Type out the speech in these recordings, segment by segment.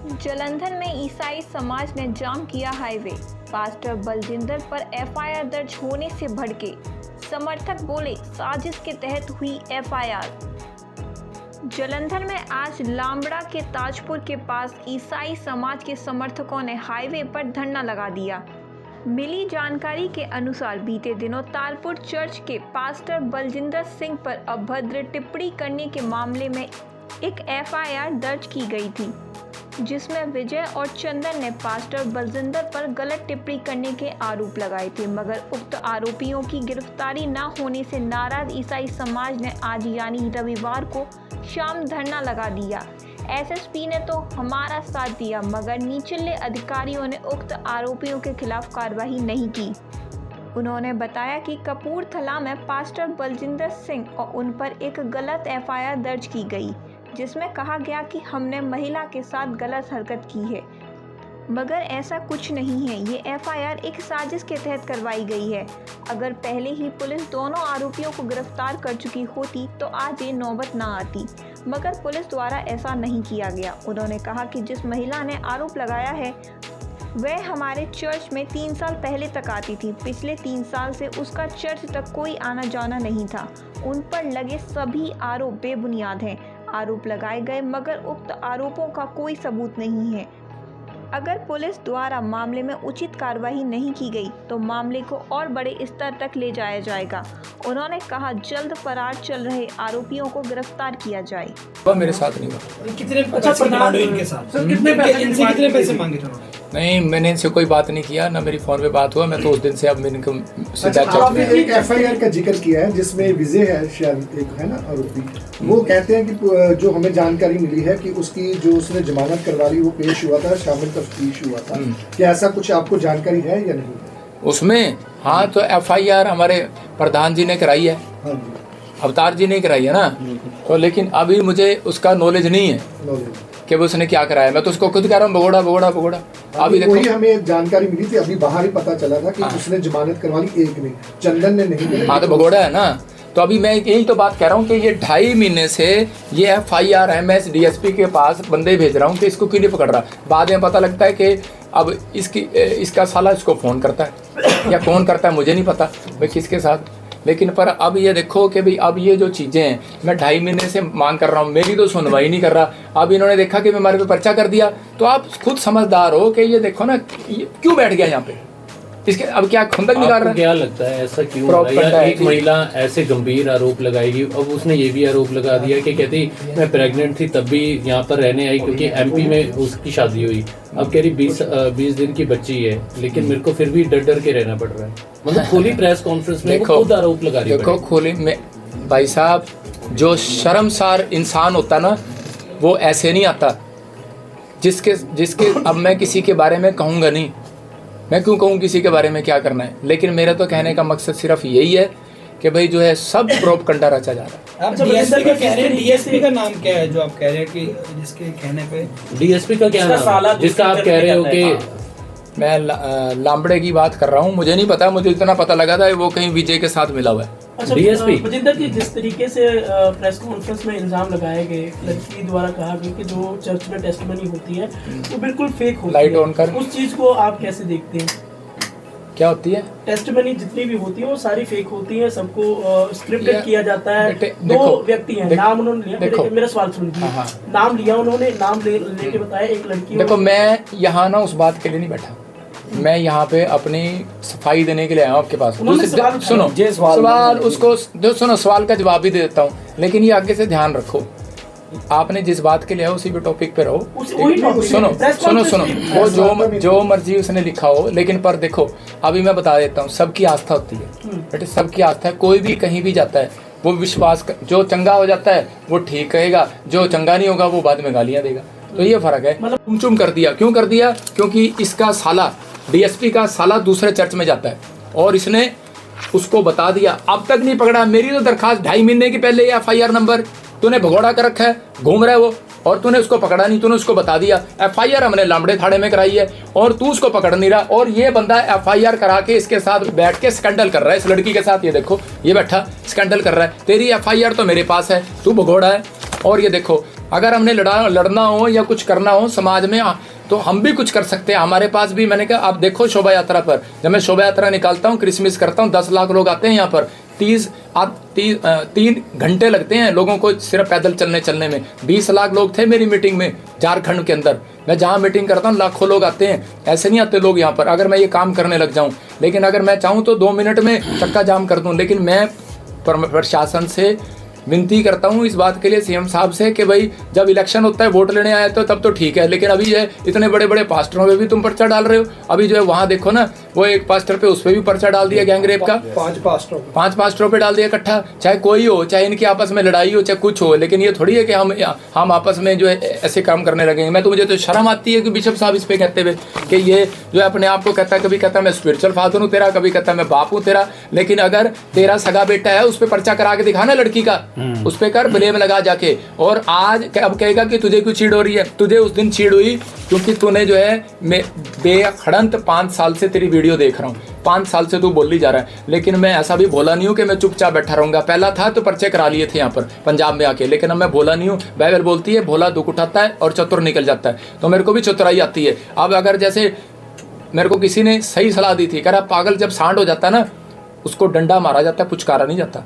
जलंधर में ईसाई समाज ने जाम किया हाईवे। पास्टर बलजिंदर पर एफआईआर दर्ज होने से भड़के। समर्थक बोले साजिश के तहत हुई एफआईआर। जलंधर में आज लामबड़ा के ताजपुर के पास ईसाई समाज के समर्थकों ने हाईवे पर धरना लगा दिया। मिली जानकारी के अनुसार बीते दिनों तालपुर चर्च के पास्टर बलजिंदर सिंह पर अभद्र टिप्पणी करने के मामले में एक एफआईआर दर्ज की गई थी, जिसमें विजय और चंदन ने पास्टर बलजिंदर पर गलत टिप्पणी करने के आरोप लगाए थे। मगर उक्त आरोपियों की गिरफ्तारी न होने से नाराज ईसाई समाज ने आज यानी रविवार को शाम धरना लगा दिया। एसएसपी ने तो हमारा साथ दिया, मगर निचले अधिकारियों ने उक्त आरोपियों के खिलाफ कार्रवाई नहीं की। उन्होंने बताया कि कपूरथला में पास्टर बलजिंदर सिंह और उन पर एक गलत एफआईआर दर्ज की गई, जिसमें कहा गया कि हमने महिला के साथ गलत हरकत की है, मगर ऐसा कुछ नहीं है। ये एफआईआर एक साजिश के तहत करवाई गई है। अगर पहले ही पुलिस दोनों आरोपियों को गिरफ्तार कर चुकी होती तो आज ये नौबत ना आती, मगर पुलिस द्वारा ऐसा नहीं किया गया। उन्होंने कहा कि जिस महिला ने आरोप लगाया है वह हमारे चर्च में 3 साल पहले तक आती थी। पिछले 3 साल से उसका चर्च तक कोई आना जाना नहीं था। उन पर लगे सभी आरोप बेबुनियाद हैं। आरोप लगाए गए मगर उक्त आरोपों का कोई सबूत नहीं है। अगर पुलिस द्वारा मामले में उचित कार्रवाई नहीं की गई तो मामले को और बड़े स्तर तक ले जाया जाएगा। उन्होंने कहा जल्द फरार चल रहे आरोपियों को गिरफ्तार किया जाए। वह मेरे साथ नहीं हुआ। कितने इनके साथ सर, कितने पैसे मांगे थे? नहीं, मैंने इनसे कोई बात नहीं किया, ना मेरी फोन पे बात हुआ। मैं तो उस दिन से अब मैंने सीधा आपने एक एफआईआर का जिक्र किया है जिसमें विजय है, शायद एक है ना आरोपी। वो कहते हैं कि जो हमें जानकारी मिली है कि उसकी जो उसने जमानत करवा ली वो पेश हुआ था, शामिल तफ्तीश हुआ था। क्या ऐसा कुछ आपको जानकारी है या नहीं उसमें? हाँ, तो एफआईआर हमारे प्रधान जी ने कराई है। हाँ जी, अवतार जी ने कराई है ना। तो लेकिन अभी मुझे उसका नॉलेज नहीं है कि वो उसने क्या कराया। मैं तो उसको खुद कह रहा हूँ भगोड़ा। अभी देखो, वही हमें जानकारी मिली थी, अभी बाहर ही पता चला था कि उसने जमानत करवा ली, एक ने, चंदन ने नहीं। हाँ, तो भगोड़ा है ना। तो अभी मैं यही तो बात कह रहा हूँ कि ये 2.5 महीने से ये एफआईआर है, मैं डीएसपी के पास बंदे भेज रहा हूँ कि इसको क्यों नहीं पकड़ रहा। बाद में पता लगता है कि अब इसका साला इसको फ़ोन करता है या कौन करता है मुझे नहीं पता भाई किसके साथ। लेकिन पर अब ये देखो कि भाई अब ये जो चीज़ें हैं, मैं 2.5 महीने से मांग कर रहा हूँ, मेरी तो सुनवाई नहीं कर रहा। अब इन्होंने देखा कि हमारे पे पर्चा कर दिया, तो आप खुद समझदार हो कि ये देखो ना ये क्यों बैठ गया यहाँ पे। इसके अब क्या खुंदक निकाल रहा है? क्या लगता है ऐसा क्यों हो रहा है? एक महिला ऐसे गंभीर आरोप लगाएगी। अब उसने ये भी आरोप लगा दिया कि कहती मैं प्रेग्नेंट थी तब भी यहाँ पर रहने आई क्योंकि एमपी में उसकी शादी हुई। अब कह रही 20 दिन की बच्ची है, लेकिन मेरे को फिर भी डर के रहना पड़ रहा है। मतलब खोली प्रेस कॉन्फ्रेंस में खुद आरोप लगा रही है। देखो खोली में भाई साहब, जो शर्मसार इंसान होता ना वो ऐसे नहीं आता। जिसके अब मैं किसी के बारे में कहूँगा नहीं, मैं क्यों कहूँ किसी के बारे में क्या करना है। लेकिन मेरा तो कहने का मकसद सिर्फ यही है कि भाई जो है सब प्रोपगेंडा रचा जा रहा है। आप डीएसपी का कह रहे हैं, डीएसपी का नाम क्या है जो आप कह रहे हैं कि जिसके कहने पे डीएसपी का क्या नाम जिसका आप कह रहे हो कि मैं लामबड़े की बात कर रहा हूँ। मुझे नहीं पता, मुझे इतना पता लगा था वो कहीं विजय के साथ मिला हुआ है। अच्छा, डीएसपी बलजिंदर जी, जिस तरीके से प्रेस कॉन्फ्रेंस में इल्जाम लगाए गए, लड़की द्वारा कहा गया कि जो चर्च में टेस्टिमनी होती है वो बिल्कुल फेक होती है। लाइट ऑन कर। उस चीज को आप कैसे देखते हैं? क्या होती है? टेस्टिमनी जितनी भी होती है वो सारी फेक होती है, सबको स्क्रिप्टेड किया जाता है। देखो, 2 व्यक्ति हैं, नाम उन्होंने लिया। मेरा सवाल सुनिए। नाम लिया उन्होंने, नाम लेके बताया एक लड़की। देखो मैं यहाँ ना उस बात के लिए नहीं बैठा, मैं यहाँ पे अपनी सफाई देने के लिए आया हूँ आपके पास। सुनो सवाल उसको सुनो, सवाल का जवाब भी दे देता हूँ, लेकिन ये आगे से ध्यान रखो। आपने जिस बात के लिए है उसी पे टॉपिक पे रहो। सुनो वो जो मर्जी उसने लिखा हो, लेकिन पर देखो अभी मैं बता देता हूँ, सबकी आस्था होती है बेटे, सबकी आस्था है। कोई भी कहीं भी जाता है वो विश्वास जो चंगा हो जाता है वो ठीक कहेगा, जो चंगा नहीं होगा वो बाद में गालियाँ देगा। तो ये फर्क है। मतलब चुम कर दिया, क्यों कर दिया? क्योंकि इसका साला डीएसपी का साला दूसरे चर्च में जाता है और इसने उसको बता दिया, अब तक नहीं पकड़ा। मेरी तो दरखास्त 2.5 महीने की पहले एफआईआर नंबर तूने भगोड़ा कर रखा है, घूम रहा है वो, और तूने उसको पकड़ा नहीं, तूने उसको बता दिया। एफआईआर हमने लामबड़े थाने में कराई है और तू उसको पकड़ नहीं रहा। और ये बंदा एफआईआर करा के इसके साथ बैठ के स्कैंडल कर रहा है, इस लड़की के साथ। ये देखो ये बैठा स्कैंडल कर रहा है। तेरी एफआईआर तो मेरे पास है, तू भगोड़ा है। और ये देखो अगर हमने लड़ना हो या कुछ करना हो समाज में तो हम भी कुछ कर सकते हैं। हमारे पास भी, मैंने कहा आप देखो शोभा यात्रा पर, जब मैं शोभा यात्रा निकालता हूँ, क्रिसमस करता हूँ, 10 लाख लोग आते हैं यहाँ पर, 3 घंटे लगते हैं लोगों को सिर्फ पैदल चलने में। 20 लाख लोग थे मेरी मीटिंग में झारखंड के अंदर। मैं जहाँ मीटिंग करता हूँ लाखों लोग आते हैं, ऐसे नहीं आते लोग यहाँ पर अगर मैं ये काम करने लग जाऊँ। लेकिन अगर मैं चाहूँ तो 2 मिनट में चक्का जाम कर दूँ। लेकिन मैं प्रशासन से विनती करता हूँ इस बात के लिए, सीएम साहब से, कि भाई जब इलेक्शन होता है वोट लेने आए तो तब तो ठीक है, लेकिन अभी जो है इतने बड़े बड़े पास्टरों पे भी तुम पर्चा डाल रहे हो। अभी जो है वहाँ देखो ना, वो एक पास्टर पे, उस पर भी पर्चा डाल दिया गैंगरेप का, 5 पास्टरों पे डाल दिया इकट्ठा। चाहे कोई हो, चाहे इनकी आपस में लड़ाई हो, चाहे कुछ हो, लेकिन ये थोड़ी है कि हम आपस में जो है ऐसे काम करने लगेंगे। मैं तो, मुझे तो शर्म आती है कि बिशप साहब इस पे कहते हुए कि ये जो है अपने आप को कहता है, कभी कहता है मैं स्पिरिचुअल फादर हूँ तेरा, कभी कहता है मैं बाप हूँ तेरा। लेकिन अगर तेरा सगा बेटा है उस पर पर्चा करा के दिखाना लड़की का, उस पर कर ब्लेम लगा जाके। और आज अब कहेगा कि तुझे क्यों चीड़ हो रही है, तुझे उस दिन चीड़ हुई क्योंकि तूने जो है मैं बेखड़ंत 5 साल से तेरी वीडियो देख रहा हूँ, 5 साल से तू बोली जा रहा है। लेकिन मैं ऐसा भी भोला नहीं हूँ कि मैं चुपचाप बैठा रहूंगा। पहला था तो पर्चे करा लिए थे यहाँ पर पंजाब में आके, लेकिन अब मैं भोला नहीं हूँ। बाइबल बोलती है भोला दुख उठाता है और चतुर निकल जाता है, तो मेरे को भी चतुराई आती है। अब अगर जैसे मेरे को किसी ने सही सलाह दी थी, कह रहा पागल जब सांड हो जाता है ना उसको डंडा मारा जाता है, पुचकारा नहीं जाता।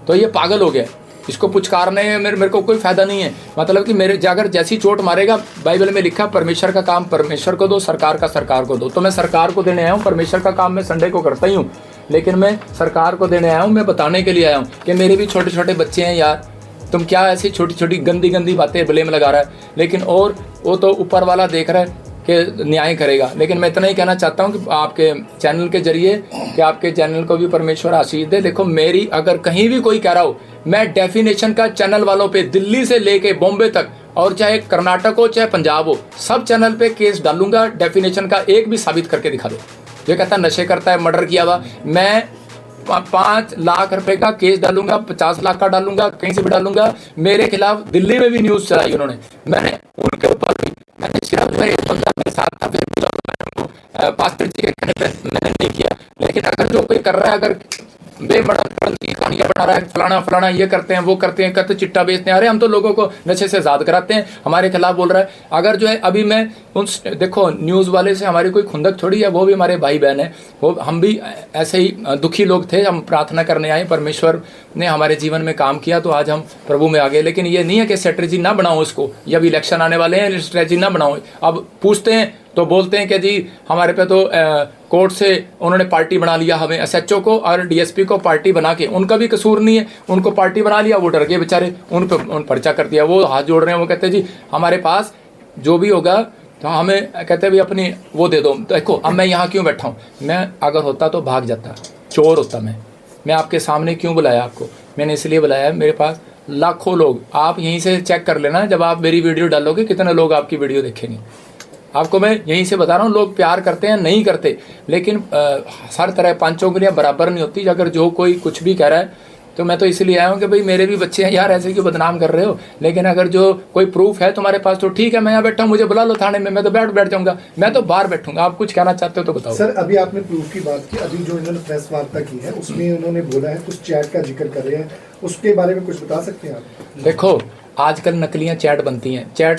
तो ये पागल हो गया, इसको पुचकारने में मेरे को कोई फायदा नहीं है। मतलब कि मेरे अगर जैसी चोट मारेगा, बाइबल में लिखा परमेश्वर का काम परमेश्वर को दो, सरकार का सरकार को दो। तो मैं सरकार को देने आया हूँ, परमेश्वर का काम मैं संडे को करता ही हूँ, लेकिन मैं सरकार को देने आया हूँ। मैं बताने के लिए आया हूँ कि मेरे भी छोटे छोटे बच्चे हैं यार, तुम क्या ऐसी छोटी छोटी गंदी गंदी बातें ब्लेम लगा रहा है। लेकिन और वो तो ऊपर वाला देख रहा है कि न्याय करेगा। लेकिन मैं इतना ही कहना चाहता हूँ कि आपके चैनल के जरिए कि आपके चैनल को भी परमेश्वर आशीष दे। देखो मेरी अगर कहीं भी कोई कह रहा हो, मैं डेफिनेशन का चैनल वालों पे दिल्ली से लेके बॉम्बे तक, और चाहे कर्नाटक हो चाहे पंजाब हो, सब चैनल पे केस डालूंगा। डेफिनेशन का एक भी साबित करके दिखा दो। जो कहता नशे करता है, मर्डर किया हुआ, मैं 5 लाख रुपए का केस डालूंगा, 50 लाख का डालूंगा, कहीं से भी डालूंगा। मेरे खिलाफ दिल्ली में भी न्यूज चलाई उन्होंने, मैंने उनके ऊपर भी, मैंने सिर्फ मेरे बंदा मेरे साथ था, फिर पास्टर जी के कहने पे मैंने नहीं किया। लेकिन अगर जो कोई कर रहा है, अगर बेमड़न की कहानियां बना रहा है, फलाना फलाना ये करते हैं वो करते हैं, कहते चिट्टा बेचते हैं, अरे हम तो लोगों को नशे से आजाद कराते हैं, हमारे खिलाफ बोल रहा है। अगर जो है अभी मैं उन, देखो न्यूज़ वाले से हमारी कोई खुंदक थोड़ी है, वो भी हमारे भाई बहन है, वो हम भी ऐसे ही दुखी लोग थे। हम प्रार्थना करने आए, परमेश्वर ने हमारे जीवन में काम किया तो आज हम प्रभु में आ गए। लेकिन ये नहीं है कि स्ट्रेटजी ना बनाओ इसको, जब इलेक्शन आने वाले हैं स्ट्रेटजी ना बनाओ। अब पूछते हैं तो बोलते हैं कि जी हमारे पे तो कोर्ट से उन्होंने पार्टी बना लिया, हमें एसएचओ को और डीएसपी को पार्टी बना के, उनका भी कसूर नहीं है, उनको पार्टी बना लिया, वो डर गए बेचारे, उन पर्चा कर दिया। वो हाथ जोड़ रहे हैं, वो कहते हैं जी हमारे पास जो भी होगा तो हमें, कहते हैं भाई अपनी वो दे दो। देखो अब मैं यहाँ क्यों बैठा हूँ, मैं अगर होता तो भाग जाता, चोर होता मैं आपके सामने क्यों बुलाया आपको, मैंने इसलिए बुलाया, मेरे पास लाखों लोग, आप यहीं से चेक कर लेना, जब आप मेरी वीडियो डालोगे कितने लोग आपकी वीडियो देखेंगे। आपको मैं यहीं से बता रहा हूँ, लोग प्यार करते हैं नहीं करते, लेकिन हर तरह 5 उंगलियां बराबर नहीं होती। अगर जो कोई कुछ भी कह रहा है तो मैं तो इसलिए आया हूँ कि भाई मेरे भी बच्चे हैं यार, ऐसे क्यों बदनाम कर रहे हो। लेकिन अगर जो कोई प्रूफ है तुम्हारे पास तो ठीक है, मैं यहाँ बैठा हूँ, मुझे बुला लो थाने में, मैं तो बैठ जाऊँगा, मैं तो बाहर बैठूंगा। आप कुछ कहना चाहते हो तो बताओ। सर अभी आपने प्रूफ की बात की, अभी जो इन्होंने प्रेस वार्ता की है उसमें उन्होंने बोला है कुछ चैट का जिक्र कर रहे हैं, उसके बारे में कुछ बता सकते हैं आप? देखो आजकल नकलियाँ चैट बनती हैं, चैट